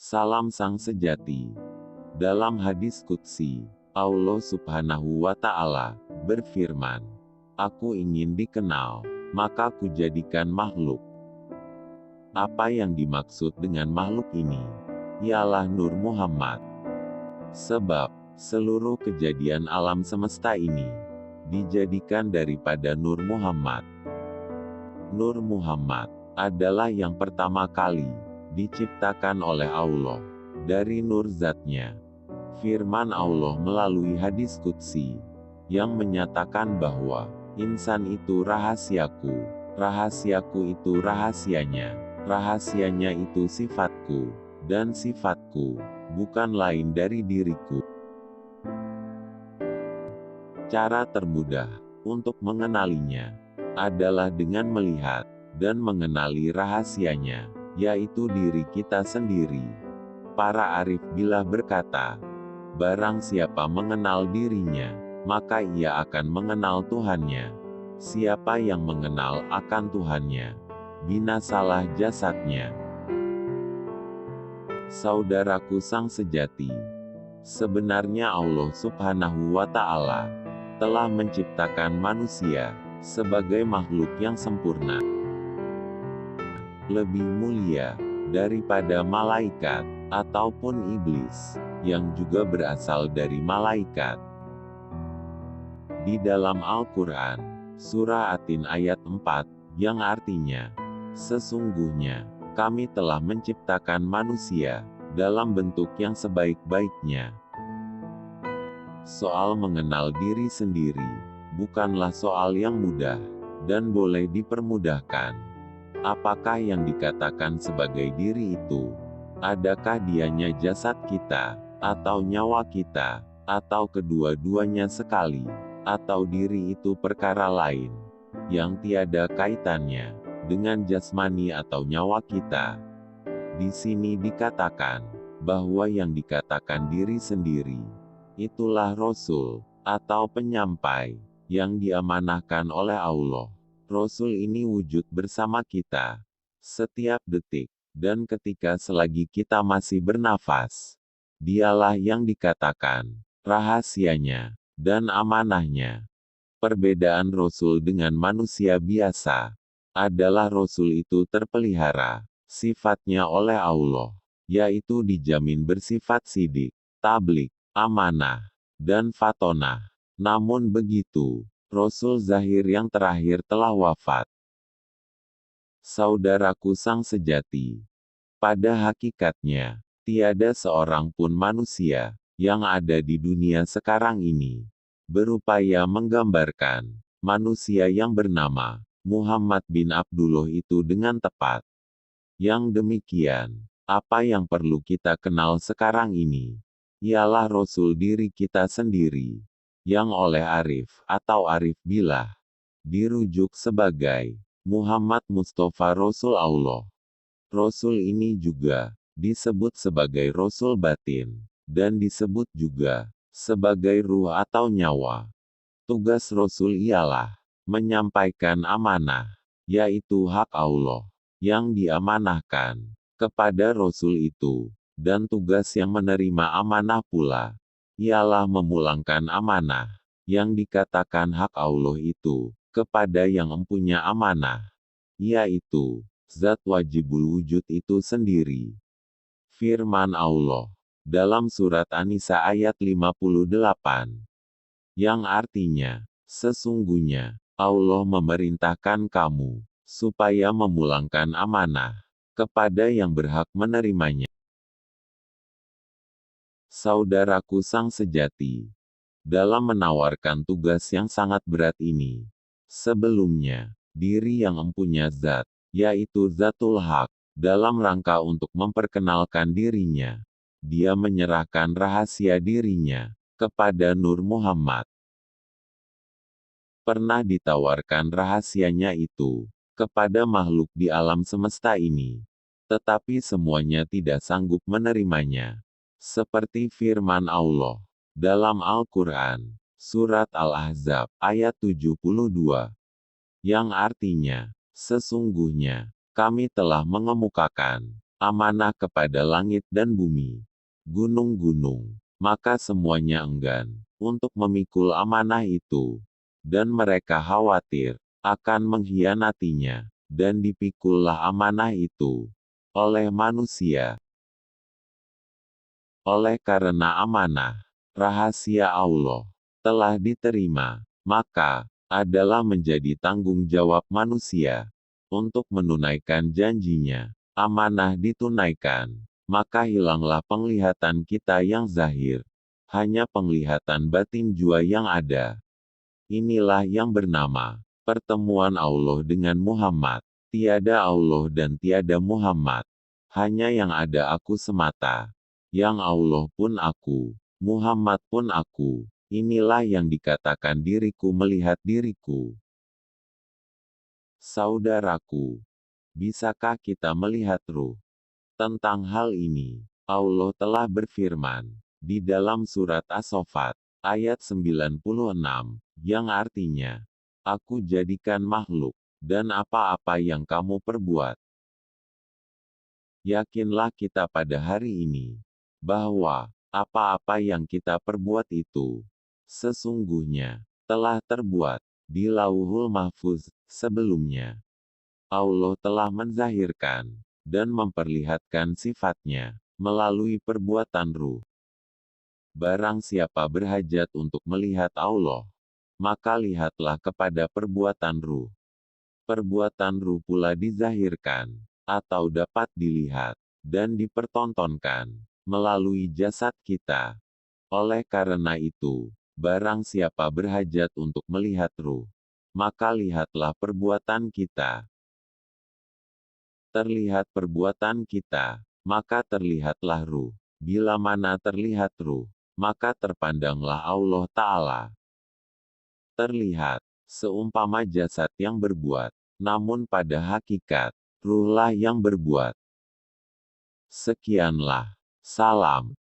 Salam sang sejati. Dalam hadis qudsi, Allah Subhanahu wa Ta'ala berfirman, "Aku ingin dikenal, maka kujadikan makhluk." Apa yang dimaksud dengan makhluk ini? Ialah Nur Muhammad. Sebab, seluruh kejadian alam semesta ini dijadikan daripada Nur Muhammad. Nur Muhammad adalah yang pertama kali diciptakan oleh Allah dari nur zatnya. Firman Allah melalui hadis qudsi yang menyatakan bahwa insan itu rahasiaku, rahasiaku itu rahasianya, rahasianya itu sifatku, dan sifatku bukan lain dari diriku. Cara termudah untuk mengenalinya adalah dengan melihat dan mengenali rahasianya, yaitu diri kita sendiri. Para arif billah berkata, barang siapa mengenal dirinya, maka ia akan mengenal Tuhannya. Siapa yang mengenal akan Tuhannya, binasalah jasadnya. Saudaraku sang sejati, sebenarnya Allah Subhanahu wa Ta'ala telah menciptakan manusia sebagai makhluk yang sempurna, lebih mulia daripada malaikat ataupun iblis yang juga berasal dari malaikat. Di dalam Al-Quran, Surah At-Tin ayat 4, yang artinya, sesungguhnya kami telah menciptakan manusia dalam bentuk yang sebaik-baiknya. Soal mengenal diri sendiri bukanlah soal yang mudah dan boleh dipermudahkan. Apakah yang dikatakan sebagai diri itu? Adakah dianya jasad kita, atau nyawa kita, atau kedua-duanya sekali, atau diri itu perkara lain yang tiada kaitannya dengan jasmani atau nyawa kita? Di sini dikatakan bahwa yang dikatakan diri sendiri itulah Rasul atau penyampai yang diamanahkan oleh Allah. Rasul ini wujud bersama kita setiap detik dan ketika selagi kita masih bernafas. Dialah yang dikatakan rahasianya dan amanahnya. Perbedaan Rasul dengan manusia biasa adalah Rasul itu terpelihara sifatnya oleh Allah, yaitu dijamin bersifat sidik, tablik, amanah, dan fatonah. Namun begitu, Rasul Zahir yang terakhir telah wafat. Saudaraku sang sejati, pada hakikatnya, tiada seorang pun manusia yang ada di dunia sekarang ini berupaya menggambarkan manusia yang bernama Muhammad bin Abdullah itu dengan tepat. Yang demikian, apa yang perlu kita kenal sekarang ini ialah Rasul diri kita sendiri, yang oleh arif atau arif billah dirujuk sebagai Muhammad Mustafa Rasul Allah. Rasul ini juga disebut sebagai Rasul batin, dan disebut juga sebagai ruh atau nyawa. Tugas Rasul ialah menyampaikan amanah, yaitu hak Allah yang diamanahkan kepada Rasul itu, dan tugas yang menerima amanah pula ialah memulangkan amanah yang dikatakan hak Allah itu kepada yang mempunyai amanah, yaitu Zat wajibul wujud itu sendiri. Firman Allah dalam surat An-Nisa ayat 58, yang artinya, sesungguhnya Allah memerintahkan kamu supaya memulangkan amanah kepada yang berhak menerimanya. Saudaraku sang sejati, dalam menawarkan tugas yang sangat berat ini, sebelumnya, diri yang mempunyai zat, yaitu Zatul Haq, dalam rangka untuk memperkenalkan dirinya, dia menyerahkan rahasia dirinya kepada Nur Muhammad. Pernah ditawarkan rahasianya itu kepada makhluk di alam semesta ini, tetapi semuanya tidak sanggup menerimanya. Seperti firman Allah dalam Al-Quran, Surat Al-Ahzab, ayat 72, yang artinya, sesungguhnya, kami telah mengemukakan amanah kepada langit dan bumi, gunung-gunung, maka semuanya enggan untuk memikul amanah itu, dan mereka khawatir akan mengkhianatinya, dan dipikullah amanah itu oleh manusia. Oleh karena amanah, rahasia Allah telah diterima, maka adalah menjadi tanggung jawab manusia untuk menunaikan janjinya. Amanah ditunaikan, maka hilanglah penglihatan kita yang zahir. Hanya penglihatan batin jua yang ada. Inilah yang bernama pertemuan Allah dengan Muhammad. Tiada Allah dan tiada Muhammad. Hanya yang ada aku semata. Yang Allah pun aku, Muhammad pun aku. Inilah yang dikatakan diriku melihat diriku. Saudaraku, bisakah kita melihat ruh? Tentang hal ini, Allah telah berfirman di dalam surat As-Saffat ayat 96, yang artinya, Aku jadikan makhluk, dan apa-apa yang kamu perbuat. Yakinlah kita pada hari ini, bahwa apa-apa yang kita perbuat itu, sesungguhnya, telah terbuat di Lauhul Mahfuz sebelumnya. Allah telah menzahirkan dan memperlihatkan sifatnya melalui perbuatan ruh. Barang siapa berhajat untuk melihat Allah, maka lihatlah kepada perbuatan ruh. Perbuatan ruh pula dizahirkan, atau dapat dilihat, dan dipertontonkan, melalui jasad kita. Oleh karena itu, barang siapa berhajat untuk melihat ruh, maka lihatlah perbuatan kita. Terlihat perbuatan kita, maka terlihatlah ruh. Bila mana terlihat ruh, maka terpandanglah Allah Ta'ala. Terlihat, seumpama jasad yang berbuat, namun pada hakikat, ruhlah yang berbuat. Sekianlah. Salam.